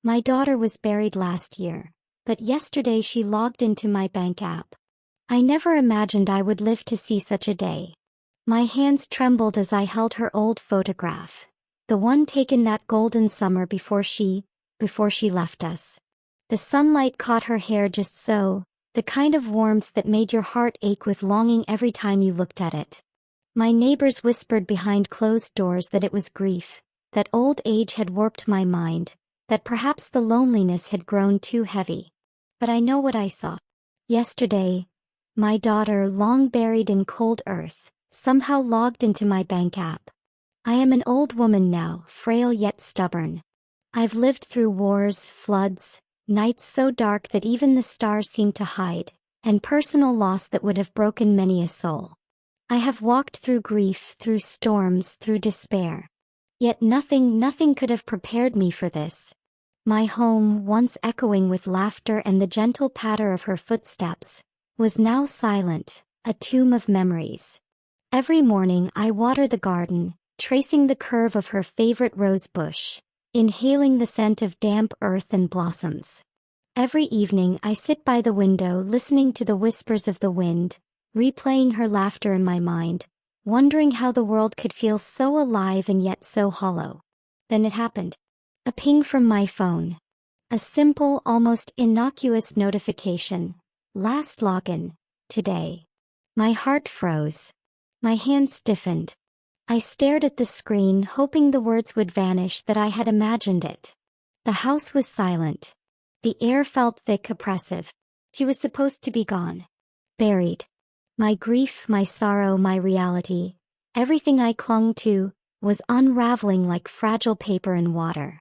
My daughter was buried last year, but yesterday she logged into my bank app. I never imagined I would live to see such a day. My hands trembled as I held her old photograph, the one taken that golden summer before she left us. The sunlight caught her hair just so, the kind of warmth that made your heart ache with longing every time you looked at it. My neighbors whispered behind closed doors that it was grief, that old age had warped my mind, that perhaps the loneliness had grown too heavy. But I know what I saw. Yesterday, my daughter, long buried in cold earth, somehow logged into my bank app. I am an old woman now, frail yet stubborn. I've lived through wars, floods, nights so dark that even the stars seemed to hide, and personal loss that would have broken many a soul. I have walked through grief, through storms, through despair. Yet nothing could have prepared me for this. My home, once echoing with laughter and the gentle patter of her footsteps, was now silent, a tomb of memories. Every morning I water the garden, tracing the curve of her favorite rose bush, inhaling the scent of damp earth and blossoms. Every evening I sit by the window listening to the whispers of the wind, replaying her laughter in my mind, wondering how the world could feel so alive and yet so hollow. Then it happened. A ping from my phone. A simple, almost innocuous notification. Last login, today. My heart froze. My hands stiffened. I stared at the screen, hoping the words would vanish that I had imagined it. The house was silent. The air felt thick, oppressive. She was supposed to be gone. Buried. My grief, my sorrow, my reality, everything I clung to, was unraveling like fragile paper in water.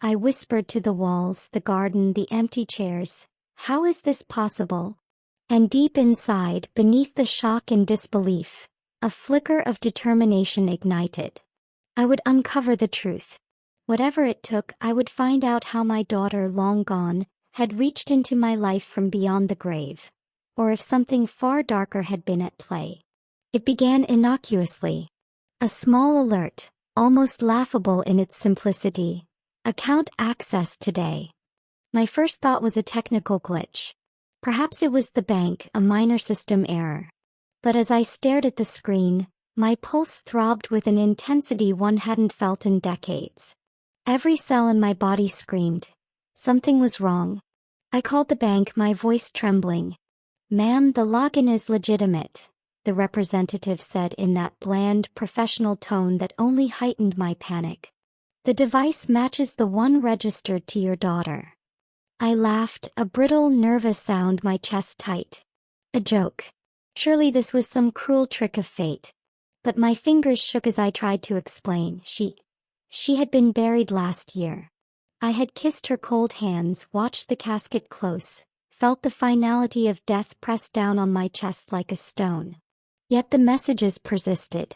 I whispered to the walls, the garden, the empty chairs, "How is this possible?" And deep inside, beneath the shock and disbelief, a flicker of determination ignited. I would uncover the truth. Whatever it took, I would find out how my daughter, long gone, had reached into my life from beyond the grave. Or if something far darker had been at play. It began innocuously. A small alert, almost laughable in its simplicity. Account access today. My first thought was a technical glitch. Perhaps it was the bank, a minor system error. But as I stared at the screen, my pulse throbbed with an intensity one hadn't felt in decades. Every cell in my body screamed. Something was wrong. I called the bank, my voice trembling. "Ma'am, the login is legitimate," the representative said in that bland, professional tone that only heightened my panic. "The device matches the one registered to your daughter." I laughed, a brittle, nervous sound, my chest tight. A joke. Surely this was some cruel trick of fate. But my fingers shook as I tried to explain. She had been buried last year. I had kissed her cold hands, watched the casket close, felt the finality of death press down on my chest like a stone. Yet the messages persisted.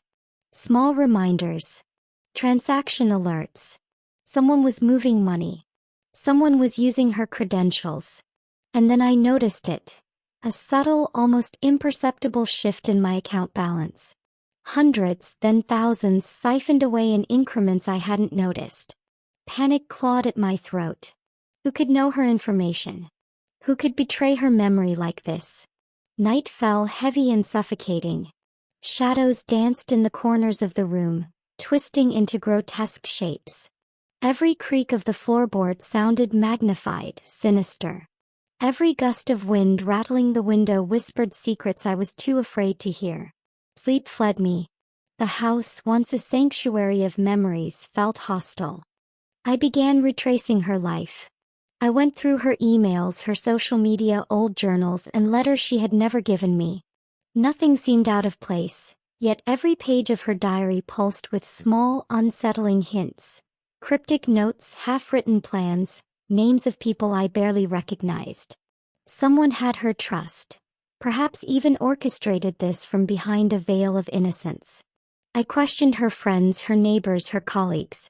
Small reminders. Transaction alerts. Someone was moving money. Someone was using her credentials. And then I noticed it. A subtle, almost imperceptible shift in my account balance. Hundreds, then thousands, siphoned away in increments I hadn't noticed. Panic clawed at my throat. Who could know her information? Who could betray her memory like this? Night fell, heavy and suffocating. Shadows danced in the corners of the room, twisting into grotesque shapes. Every creak of the floorboard sounded magnified, sinister. Every gust of wind rattling the window whispered secrets I was too afraid to hear. Sleep fled me. The house, once a sanctuary of memories, felt hostile. I began retracing her life. I went through her emails, her social media, old journals, and letters she had never given me. Nothing seemed out of place, yet every page of her diary pulsed with small, unsettling hints. Cryptic notes, half-written plans, names of people I barely recognized. Someone had her trust. Perhaps even orchestrated this from behind a veil of innocence. I questioned her friends, her neighbors, her colleagues.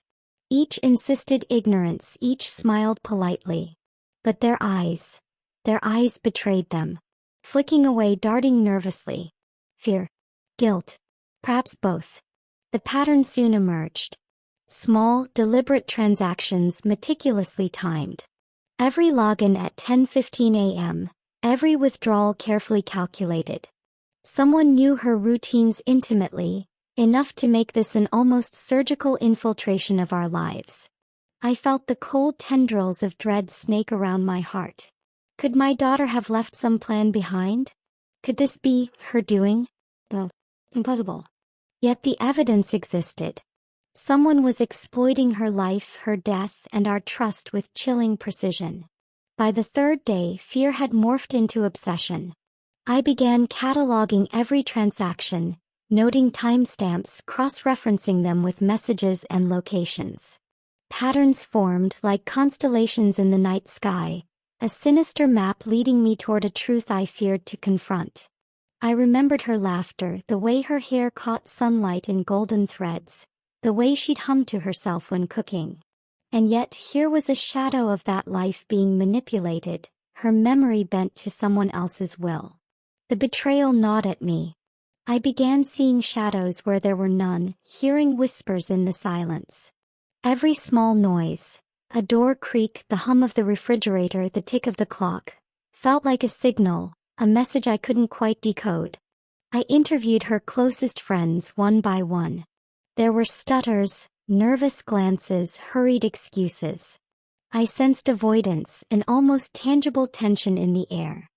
Each insisted ignorance, each smiled politely. But their eyes betrayed them. Flicking away, darting nervously. Fear. Guilt. Perhaps both. The pattern soon emerged. Small, deliberate transactions meticulously timed. Every login at 10:15 a.m., every withdrawal carefully calculated. Someone knew her routines intimately, enough to make this an almost surgical infiltration of our lives. I felt the cold tendrils of dread snake around my heart. Could my daughter have left some plan behind? Could this be her doing? No, impossible. Yet the evidence existed. Someone was exploiting her life, her death, and our trust with chilling precision. By the third day, fear had morphed into obsession. I began cataloging every transaction, noting timestamps, cross-referencing them with messages and locations. Patterns formed like constellations in the night sky, a sinister map leading me toward a truth I feared to confront. I remembered her laughter, the way her hair caught sunlight in golden threads, the way she'd hum to herself when cooking. And yet here was a shadow of that life being manipulated, her memory bent to someone else's will. The betrayal gnawed at me. I began seeing shadows where there were none, hearing whispers in the silence. Every small noise, a door creak, the hum of the refrigerator, the tick of the clock, felt like a signal, a message I couldn't quite decode. I interviewed her closest friends one by one. There were stutters, nervous glances, hurried excuses. I sensed avoidance, an almost tangible tension in the air.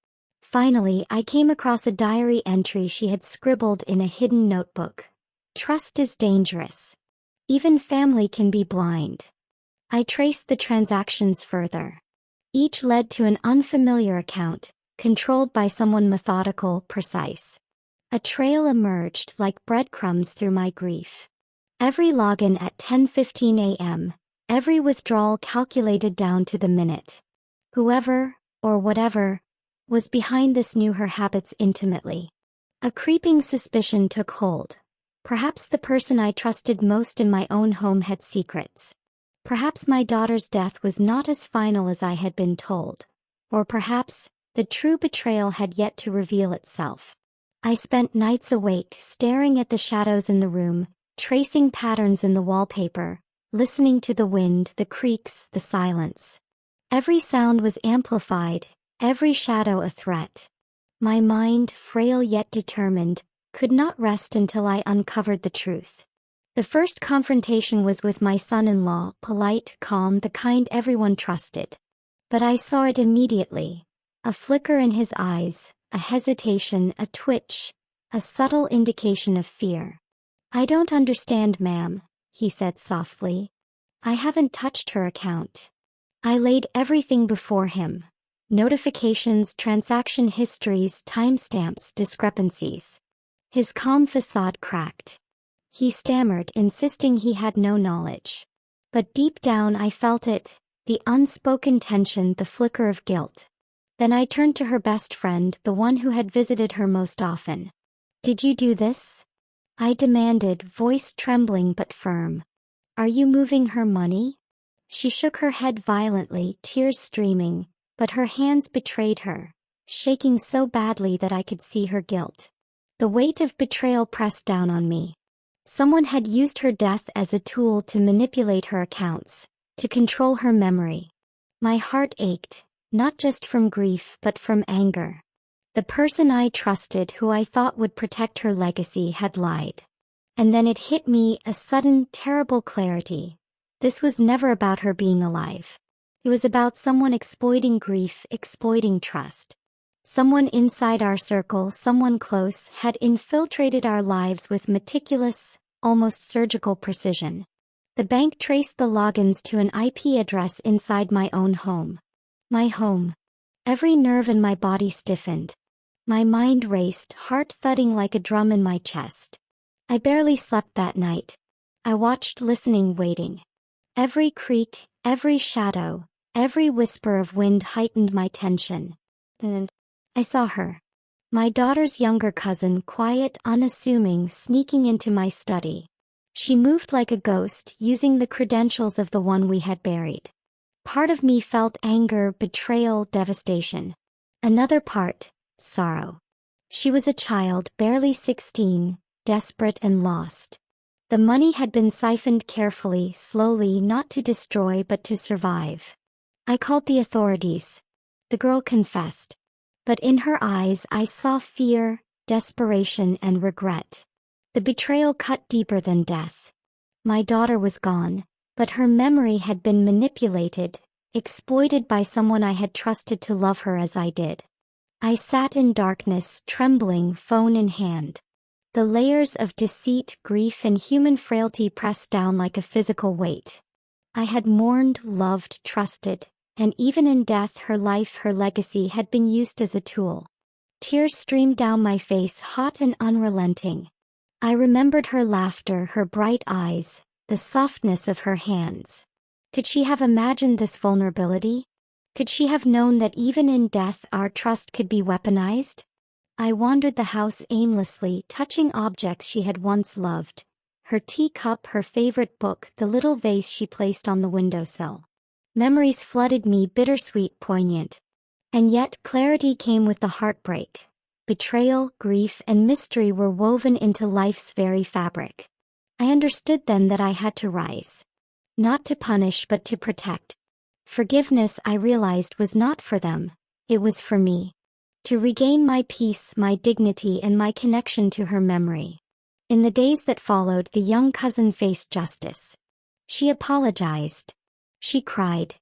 Finally, I came across a diary entry she had scribbled in a hidden notebook. Trust is dangerous. Even family can be blind. I traced the transactions further. Each led to an unfamiliar account, controlled by someone methodical, precise. A trail emerged like breadcrumbs through my grief. Every login at 10:15 a.m., every withdrawal calculated down to the minute. Whoever, or whatever, was behind this knew her habits intimately. A creeping suspicion took hold. Perhaps the person I trusted most in my own home had secrets. Perhaps my daughter's death was not as final as I had been told. Or perhaps the true betrayal had yet to reveal itself. I spent nights awake, staring at the shadows in the room, tracing patterns in the wallpaper, listening to the wind, the creaks, the silence. Every sound was amplified, every shadow a threat. My mind, frail yet determined, could not rest until I uncovered the truth. The first confrontation was with my son-in-law, polite, calm, the kind everyone trusted. But I saw it immediately. A flicker in his eyes, a hesitation, a twitch, a subtle indication of fear. "I don't understand, ma'am," he said softly. "I haven't touched her account." I laid everything before him. Notifications, transaction histories, timestamps, discrepancies. His calm facade cracked. He stammered, insisting he had no knowledge. But deep down I felt it, the unspoken tension, the flicker of guilt. Then I turned to her best friend, the one who had visited her most often. "Did you do this?" I demanded, voice trembling but firm. "Are you moving her money?" She shook her head violently, tears streaming, but her hands betrayed her, shaking so badly that I could see her guilt. The weight of betrayal pressed down on me. Someone had used her death as a tool to manipulate her accounts, to control her memory. My heart ached, not just from grief but from anger. The person I trusted, who I thought would protect her legacy, had lied. And then it hit me, a sudden, terrible clarity. This was never about her being alive. It was about someone exploiting grief, exploiting trust. Someone inside our circle, someone close, had infiltrated our lives with meticulous, almost surgical precision. The bank traced the logins to an IP address inside my own home. My home. Every nerve in my body stiffened. My mind raced, heart thudding like a drum in my chest. I barely slept that night. I watched, listening, waiting. Every creak, every shadow, every whisper of wind heightened my tension. Then I saw her. My daughter's younger cousin, quiet, unassuming, sneaking into my study. She moved like a ghost, using the credentials of the one we had buried. Part of me felt anger, betrayal, devastation. Another part, sorrow. She was a child, barely 16, desperate and lost. The money had been siphoned carefully, slowly, not to destroy but to survive. I called the authorities. The girl confessed. But in her eyes I saw fear, desperation, and regret. The betrayal cut deeper than death. My daughter was gone, but her memory had been manipulated, exploited by someone I had trusted to love her as I did. I sat in darkness, trembling, phone in hand. The layers of deceit, grief, and human frailty pressed down like a physical weight. I had mourned, loved, trusted, and even in death her life, her legacy had been used as a tool. Tears streamed down my face, hot and unrelenting. I remembered her laughter, her bright eyes, the softness of her hands. Could she have imagined this vulnerability? Could she have known that even in death our trust could be weaponized? I wandered the house aimlessly, touching objects she had once loved. Her teacup, her favorite book, the little vase she placed on the windowsill. Memories flooded me, bittersweet, poignant. And yet clarity came with the heartbreak. Betrayal, grief, and mystery were woven into life's very fabric. I understood then that I had to rise. Not to punish but to protect. Forgiveness, I realized, was not for them. It was for me. To regain my peace, my dignity, and my connection to her memory. In the days that followed, the young cousin faced justice. She apologized. She cried.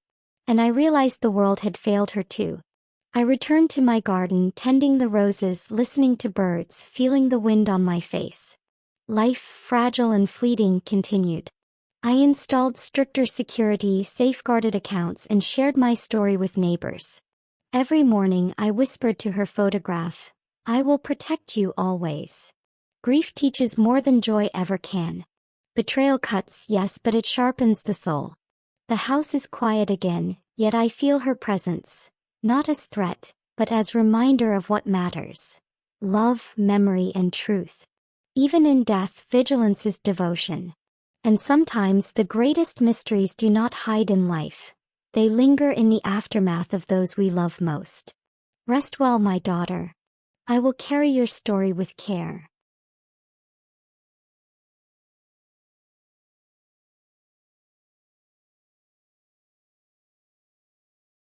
And I realized the world had failed her too. I returned to my garden, tending the roses, listening to birds, feeling the wind on my face. Life, fragile and fleeting, continued. I installed stricter security, safeguarded accounts, and shared my story with neighbors. Every morning I whispered to her photograph, "I will protect you always." Grief teaches more than joy ever can. Betrayal cuts, yes, but it sharpens the soul. The house is quiet again, yet I feel her presence, not as threat, but as reminder of what matters. Love, memory, and truth. Even in death, vigilance is devotion. And sometimes the greatest mysteries do not hide in life. They linger in the aftermath of those we love most. Rest well, my daughter. I will carry your story with care.